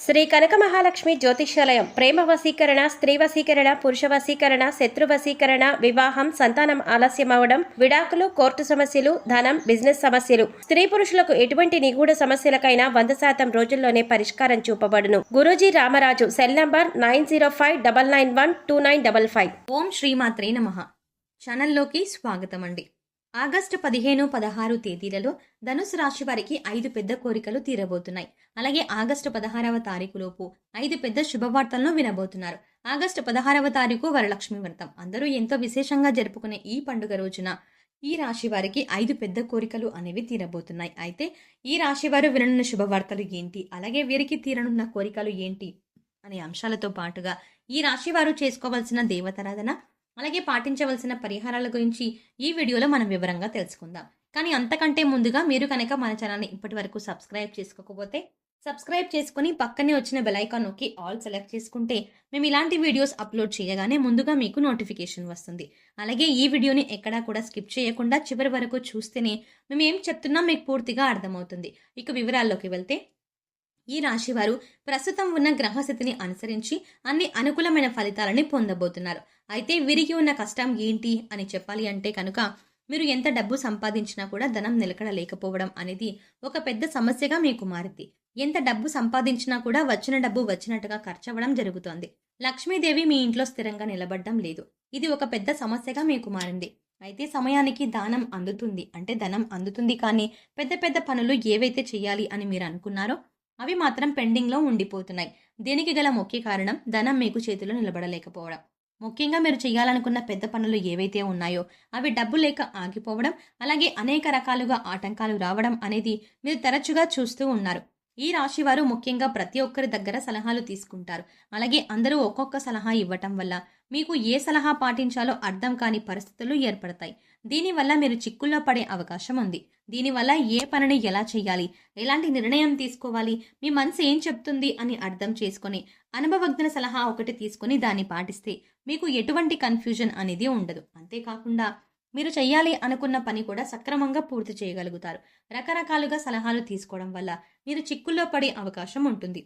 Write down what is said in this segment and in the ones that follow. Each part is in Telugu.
శ్రీ కనక మహాలక్ష్మి జ్యోతిష్యాలయం ప్రేమ వశీకరణ, స్త్రీ వశీకరణ, పురుష వశీకరణ, శత్రు వశీకరణ, వివాహం, సంతానం ఆలస్యం అవడం, విడాకులు, కోర్టు సమస్యలు, ధనం, బిజినెస్ సమస్యలు, స్త్రీ పురుషులకు ఎటువంటి నిగూఢ సమస్యలకైనా 100% రోజుల్లోనే పరిష్కారం చూపబడును. గురూజీ రామరాజు. Cell number 9059912955. ఓం శ్రీమాత్రే నమః. ఛానల్లోకి స్వాగతం అండి. ఆగస్టు 15, 16 తేదీలలో ధనుసు రాశి వారికి 5 పెద్ద కోరికలు తీరబోతున్నాయి. అలాగే ఆగస్టు 16వ తారీఖులోపు 5 పెద్ద శుభవార్తలను వినబోతున్నారు. ఆగస్టు 16వ తారీఖు వరలక్ష్మి వ్రతం. అందరూ ఎంతో విశేషంగా జరుపుకునే ఈ పండుగ రోజున ఈ రాశి వారికి 5 పెద్ద కోరికలు అనేవి తీరబోతున్నాయి. అయితే ఈ రాశి వారు విననున్న శుభవార్తలు ఏంటి, అలాగే వీరికి తీరనున్న కోరికలు ఏంటి అనే అంశాలతో పాటుగా ఈ రాశి వారు చేసుకోవాల్సిన దేవతారాధన, అలాగే పాటించవలసిన పరిహారాల గురించి ఈ వీడియోలో మనం వివరంగా తెలుసుకుందాం. కానీ అంతకంటే ముందుగా మీరు కనుక మన ఛానల్ని ఇప్పటి వరకు సబ్స్క్రైబ్ చేసుకోకపోతే సబ్స్క్రైబ్ చేసుకుని పక్కనే వచ్చిన బెల్ ఐకాన్ నొక్కి ఆల్ సెలెక్ట్ చేసుకుంటే మేము ఇలాంటి వీడియోస్ అప్లోడ్ చేయగానే ముందుగా మీకు నోటిఫికేషన్ వస్తుంది. అలాగే ఈ వీడియోని ఎక్కడా కూడా స్కిప్ చేయకుండా చివరి వరకు చూస్తేనే మేము ఏం చెప్తున్నా మీకు పూర్తిగా అర్థమవుతుంది. ఇక వివరాల్లోకి వెళ్తే ఈ రాశివారు ప్రస్తుతం ఉన్న గ్రహస్థితిని అనుసరించి అన్ని అనుకూలమైన ఫలితాలని పొందబోతున్నారు. అయితే వీరికి ఉన్న కష్టం ఏంటి అని చెప్పాలి అంటే కనుక మీరు ఎంత డబ్బు సంపాదించినా కూడా ధనం నిలకడ లేకపోవడం అనేది ఒక పెద్ద సమస్యగా మీకు మారింది. ఎంత డబ్బు సంపాదించినా కూడా వచ్చిన డబ్బు వచ్చినట్టుగా ఖర్చవడం జరుగుతోంది. లక్ష్మీదేవి మీ ఇంట్లో స్థిరంగా నిలబడడం లేదు. ఇది ఒక పెద్ద సమస్యగా మీకు మారింది. అయితే సమయానికి దానం అందుతుంది, అంటే ధనం అందుతుంది, కానీ పెద్ద పెద్ద పనులు ఏవైతే చేయాలి అని మీరు అనుకున్నారో అవి మాత్రం పెండింగ్లో ఉండిపోతున్నాయి. దీనికి గల ముఖ్య కారణం ధనం మీకు చేతిలో నిలబడలేకపోవడం. ముఖ్యంగా మీరు చేయాలనుకున్న పెద్ద పనులు ఏవైతే ఉన్నాయో అవి డబ్బు లేక ఆగిపోవడం, అలాగే అనేక రకాలుగా ఆటంకాలు రావడం అనేది మీరు తరచుగా చూస్తూ ఉన్నారు. ఈ రాశి వారు ముఖ్యంగా ప్రతి ఒక్కరి దగ్గర సలహాలు తీసుకుంటారు. అలాగే అందరూ ఒక్కొక్క సలహా ఇవ్వటం వల్ల మీకు ఏ సలహా పాటించాలో అర్థం కాని పరిస్థితులు ఏర్పడతాయి. దీనివల్ల మీరు చిక్కుల్లో పడే అవకాశం ఉంది. దీనివల్ల ఏ పనిని ఎలా చేయాలి, ఎలాంటి నిర్ణయం తీసుకోవాలి, మీ మనసు ఏం చెప్తుంది అని అర్థం చేసుకొని అనుభవజ్ఞ సలహా ఒకటి తీసుకుని దాన్ని పాటిస్తే మీకు ఎటువంటి కన్ఫ్యూజన్ అనేది ఉండదు. అంతేకాకుండా మీరు చెయ్యాలి అనుకున్న పని కూడా సక్రమంగా పూర్తి చేయగలుగుతారు. రకరకాలుగా సలహాలు తీసుకోవడం వల్ల మీరు చిక్కుల్లో పడే అవకాశం ఉంటుంది.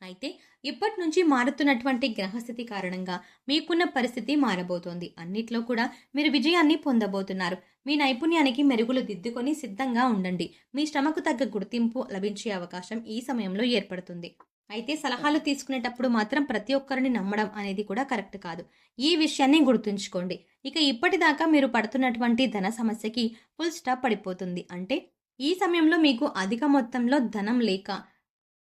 అయితే ఇప్పటి నుంచి మారుతున్నటువంటి గ్రహస్థితి కారణంగా మీకున్న పరిస్థితి మారబోతోంది. అన్నిట్లో కూడా మీరు విజయాన్ని పొందబోతున్నారు. మీ నైపుణ్యానికి మెరుగులు దిద్దుకొని సిద్ధంగా ఉండండి. మీ శ్రమకు తగ్గ గుర్తింపు లభించే అవకాశం ఈ సమయంలో ఏర్పడుతుంది. అయితే సలహాలు తీసుకునేటప్పుడు మాత్రం ప్రతి ఒక్కరిని నమ్మడం అనేది కూడా కరెక్ట్ కాదు. ఈ విషయాన్ని గుర్తుంచుకోండి. ఇక ఇప్పటిదాకా మీరు పడుతున్నటువంటి ధన సమస్యకి ఫుల్ స్టాప్ పడిపోతుంది. అంటే ఈ సమయంలో మీకు అధిక మొత్తంలో ధనం లేక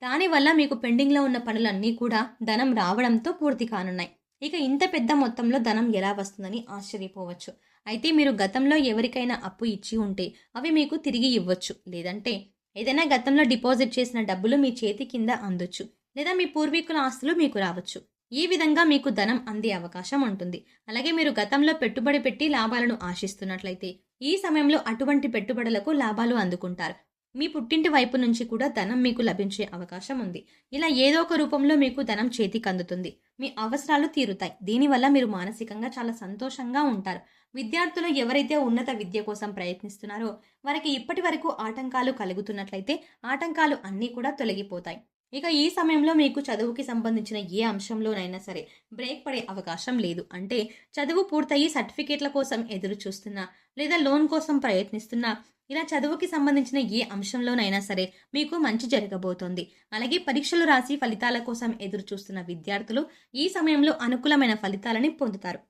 దానివల్ల మీకు పెండింగ్లో ఉన్న పనులన్నీ కూడా ధనం రావడంతో పూర్తి కానున్నాయి. ఇక ఇంత పెద్ద మొత్తంలో ధనం ఎలా వస్తుందని ఆశ్చర్యపోవచ్చు. అయితే మీరు గతంలో ఎవరికైనా అప్పు ఇచ్చి ఉంటే అవి మీకు తిరిగి ఇవ్వచ్చు. లేదంటే ఏదైనా గతంలో డిపాజిట్ చేసిన డబ్బులు మీ చేతి కింద అందొచ్చు. లేదా మీ పూర్వీకుల ఆస్తులు మీకు రావచ్చు. ఈ విధంగా మీకు ధనం అందే అవకాశం ఉంటుంది. అలాగే మీరు గతంలో పెట్టుబడి పెట్టి లాభాలను ఆశిస్తున్నట్లయితే ఈ సమయంలో అటువంటి పెట్టుబడులకు లాభాలు అందుకుంటారు. మీ పుట్టింటి వైపు నుంచి కూడా ధనం మీకు లభించే అవకాశం ఉంది. ఇలా ఏదో ఒక రూపంలో మీకు ధనం చేతికి అందుతుంది. మీ అవసరాలు తీరుతాయి. దీనివల్ల మీరు మానసికంగా చాలా సంతోషంగా ఉంటారు. విద్యార్థులు ఎవరైతే ఉన్నత విద్య కోసం ప్రయత్నిస్తున్నారో వారికి ఇప్పటి వరకు ఆటంకాలు కలుగుతున్నట్లయితే ఆటంకాలు అన్నీ కూడా తొలగిపోతాయి. ఇక ఈ సమయంలో మీకు చదువుకి సంబంధించిన ఏ అంశంలోనైనా సరే బ్రేక్ పడే అవకాశం లేదు. అంటే చదువు పూర్తయి సర్టిఫికేట్ల కోసం ఎదురు చూస్తున్నా, లేదా లోన్ కోసం ప్రయత్నిస్తున్నా, ఇలా చదువుకి సంబంధించిన ఏ అంశంలోనైనా సరే మీకు మంచి జరగబోతోంది. అలాగే పరీక్షలు రాసి ఫలితాల కోసం ఎదురు చూస్తున్న విద్యార్థులు ఈ సమయంలో అనుకూలమైన ఫలితాలని పొందుతారు.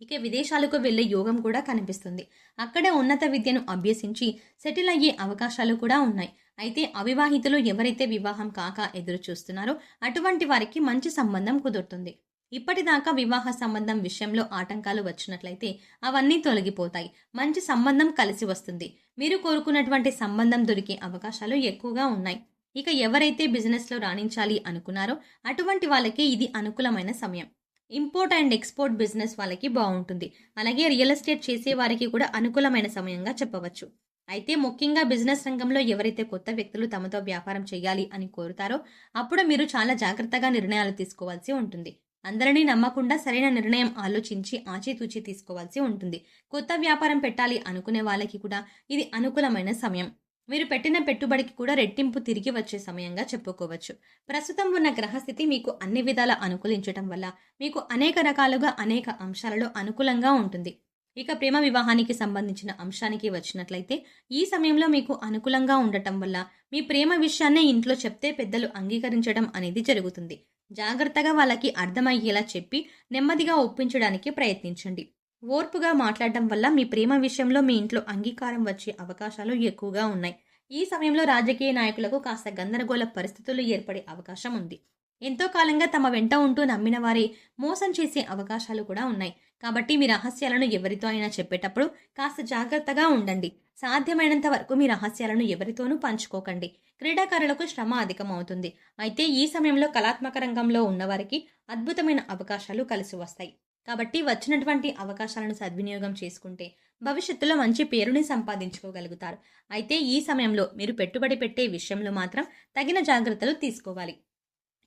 ఇక విదేశాలకు వెళ్లే యోగం కూడా కనిపిస్తుంది. అక్కడే ఉన్నత విద్యను అభ్యసించి సెటిల్ అయ్యే అవకాశాలు కూడా ఉన్నాయి. అయితే అవివాహితులు ఎవరైతే వివాహం కాక ఎదురు చూస్తున్నారో అటువంటి వారికి మంచి సంబంధం కుదురుతుంది. ఇప్పటిదాకా వివాహ సంబంధం విషయంలో ఆటంకాలు వచ్చినట్లయితే అవన్నీ తొలగిపోతాయి. మంచి సంబంధం కలిసి వస్తుంది. మీరు కోరుకున్నటువంటి సంబంధం దొరికే అవకాశాలు ఎక్కువగా ఉన్నాయి. ఇక ఎవరైతే బిజినెస్లో రాణించాలి అనుకున్నారో అటువంటి వాళ్ళకి ఇది అనుకూలమైన సమయం. ఇంపోర్ట్ అండ్ ఎక్స్పోర్ట్ బిజినెస్ వాళ్ళకి బాగుంటుంది. అలాగే రియల్ ఎస్టేట్ చేసే వారికి కూడా అనుకూలమైన సమయంగా చెప్పవచ్చు. అయితే ముఖ్యంగా బిజినెస్ రంగంలో ఎవరైతే కొత్త వ్యక్తులు తమతో వ్యాపారం చేయాలి అని కోరుతారో అప్పుడు మీరు చాలా జాగ్రత్తగా నిర్ణయాలు తీసుకోవాల్సి ఉంటుంది. అందరినీ నమ్మకుండా సరైన నిర్ణయం ఆలోచించి ఆచితూచి తీసుకోవాల్సి ఉంటుంది. కొత్త వ్యాపారం పెట్టాలి అనుకునే వాళ్ళకి కూడా ఇది అనుకూలమైన సమయం. మీరు పెట్టిన పెట్టుబడికి కూడా రెట్టింపు తిరిగి వచ్చే సమయంగా చెప్పుకోవచ్చు. ప్రస్తుతం ఉన్న గ్రహస్థితి మీకు అన్ని విధాలా అనుకూలించటం వల్ల మీకు అనేక రకాలుగా అనేక అంశాలలో అనుకూలంగా ఉంటుంది. ఇక ప్రేమ వివాహానికి సంబంధించిన అంశానికి వచ్చినట్లయితే ఈ సమయంలో మీకు అనుకూలంగా ఉండటం వల్ల మీ ప్రేమ విషయాన్నే ఇంట్లో చెప్తే పెద్దలు అంగీకరించడం అనేది జరుగుతుంది. జాగ్రత్తగా వాళ్ళకి అర్థమయ్యేలా చెప్పి నెమ్మదిగా ఒప్పించడానికి ప్రయత్నించండి. ఓర్పుగా మాట్లాడడం వల్ల మీ ప్రేమ విషయంలో మీ ఇంట్లో అంగీకారం వచ్చే అవకాశాలు ఎక్కువగా ఉన్నాయి. ఈ సమయంలో రాజకీయ నాయకులకు కాస్త గందరగోళ పరిస్థితులు ఏర్పడే అవకాశం ఉంది. ఎంతో కాలంగా తమ వెంట ఉంటూ నమ్మిన వారే మోసం చేసే అవకాశాలు కూడా ఉన్నాయి. కాబట్టి మీ రహస్యాలను ఎవరితో అయినా చెప్పేటప్పుడు కాస్త జాగ్రత్తగా ఉండండి. సాధ్యమైనంత వరకు మీ రహస్యాలను ఎవరితోనూ పంచుకోకండి. క్రీడాకారులకు శ్రమ అధికమవుతుంది. అయితే ఈ సమయంలో కళాత్మక రంగంలో ఉన్నవారికి అద్భుతమైన అవకాశాలు కలిసి వస్తాయి. కాబట్టి వచ్చినటువంటి అవకాశాలను సద్వినియోగం చేసుకుంటే భవిష్యత్తులో మంచి పేరుని సంపాదించుకోగలుగుతారు. అయితే ఈ సమయంలో మీరు పెట్టుబడి పెట్టే విషయంలో మాత్రం తగిన జాగ్రత్తలు తీసుకోవాలి.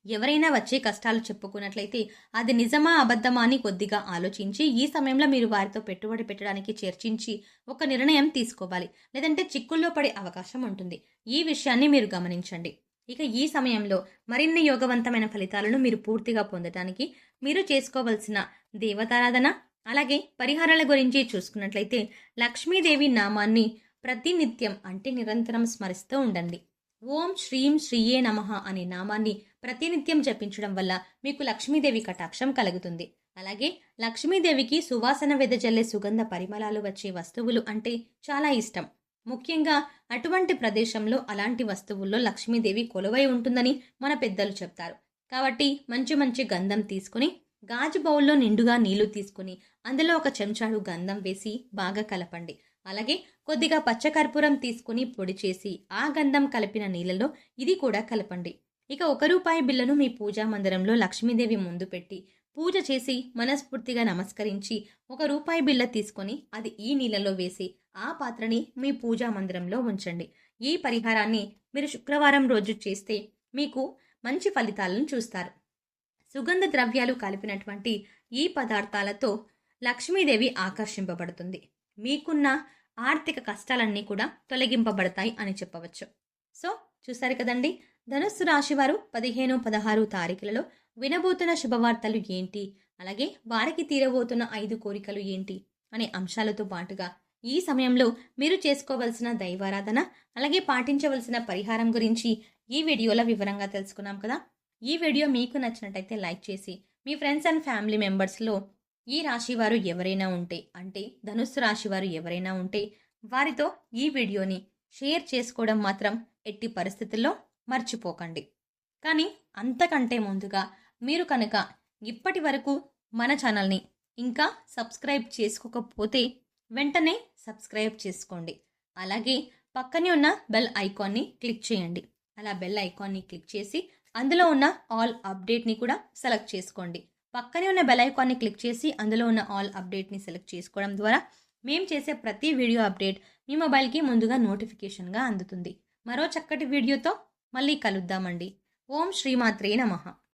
ఎవరైనా వచ్చే కష్టాలు చెప్పుకున్నట్లయితే అది నిజమా అబద్ధమా అని కొద్దిగా ఆలోచించి ఈ సమయంలో మీరు వారితో పెట్టుబడి పెట్టడానికి చర్చించి ఒక నిర్ణయం తీసుకోవాలి. లేదంటే చిక్కుల్లో పడే అవకాశం ఉంటుంది. ఈ విషయాన్ని మీరు గమనించండి. ఇక ఈ సమయంలో మరిన్ని యోగవంతమైన ఫలితాలను మీరు పూర్తిగా పొందడానికి మీరు చేసుకోవలసిన దేవతారాధన అలాగే పరిహారాల గురించి చూసుకున్నట్లయితే లక్ష్మీదేవి నామాన్ని ప్రతినిత్యం అంటే నిరంతరం స్మరిస్తూ ఉండండి. ఓం శ్రీం శ్రీయే నమః అనే నామాన్ని ప్రతినిత్యం జపించడం వల్ల మీకు లక్ష్మీదేవి కటాక్షం కలుగుతుంది. అలాగే లక్ష్మీదేవికి సువాసన వెదజల్లే సుగంధ పరిమళాలు వచ్చే వస్తువులు అంటే చాలా ఇష్టం. ముఖ్యంగా అటువంటి ప్రదేశంలో అలాంటి వస్తువుల్లో లక్ష్మీదేవి కొలువై ఉంటుందని మన పెద్దలు చెప్తారు. కాబట్టి మంచి మంచి గంధం తీసుకుని గాజు బౌల్లో నిండుగా నీళ్లు తీసుకుని అందులో ఒక చెంచాడు గంధం వేసి బాగా కలపండి. అలాగే కొద్దిగా పచ్చకర్పూరం తీసుకుని పొడి చేసి ఆ గంధం కలిపిన నీళ్ళలో ఇది కూడా కలపండి. ఇక ₹1 బిళ్ళను మీ పూజా మందిరంలో లక్ష్మీదేవి ముందు పెట్టి పూజ చేసి మనస్ఫూర్తిగా నమస్కరించి ₹1 బిళ్ళ తీసుకొని అది ఈ నీళ్ళలో వేసి ఆ పాత్రని మీ పూజా మందిరంలో ఉంచండి. ఈ పరిహారాన్ని మీరు శుక్రవారం రోజు చేస్తే మీకు మంచి ఫలితాలను చూస్తారు. సుగంధ ద్రవ్యాలు కలిపినటువంటి ఈ పదార్థాలతో లక్ష్మీదేవి ఆకర్షింపబడుతుంది. మీకున్న ఆర్థిక కష్టాలన్నీ కూడా తొలగింపబడతాయి అని చెప్పవచ్చు. సో చూసారు కదండి, ధనుస్సు రాశి వారు 15, 16 తారీఖులలో వినబోతున్న శుభవార్తలు ఏంటి, అలాగే వారికి తీరబోతున్న 5 కోరికలు ఏంటి అనే అంశాలతో పాటుగా ఈ సమయంలో మీరు చేసుకోవలసిన దైవారాధన అలాగే పాటించవలసిన పరిహారం గురించి ఈ వీడియోలో వివరంగా తెలుసుకున్నాం కదా. ఈ వీడియో మీకు నచ్చినట్టయితే లైక్ చేసి మీ ఫ్రెండ్స్ అండ్ ఫ్యామిలీ మెంబర్స్లో ఈ రాశి వారు ఎవరైనా ఉంటే అంటే ధనుస్సు రాశి వారు ఎవరైనా ఉంటే వారితో ఈ వీడియోని షేర్ చేసుకోవడం మాత్రం ఎట్టి పరిస్థితుల్లో మర్చిపోకండి. కానీ అంతకంటే ముందుగా మీరు కనుక ఇప్పటి వరకు మన ఛానల్ని ఇంకా సబ్స్క్రైబ్ చేసుకోకపోతే వెంటనే సబ్స్క్రైబ్ చేసుకోండి. అలాగే పక్కనే ఉన్న బెల్ ఐకాన్ని క్లిక్ చేయండి. అలా బెల్ ఐకాన్ని క్లిక్ చేసి అందులో ఉన్న ఆల్ అప్డేట్ని కూడా సెలెక్ట్ చేసుకోండి. పక్కనే ఉన్న బెల్ ఐకాన్ని క్లిక్ చేసి అందులో ఉన్న ఆల్ అప్డేట్ని సెలెక్ట్ చేసుకోవడం ద్వారా మేము చేసే ప్రతి వీడియో అప్డేట్ మీ మొబైల్కి ముందుగా నోటిఫికేషన్గా అందుతుంది. మరో చక్కటి వీడియోతో మళ్ళీ కలుద్దామండి. ఓం శ్రీమాత్రే నమః.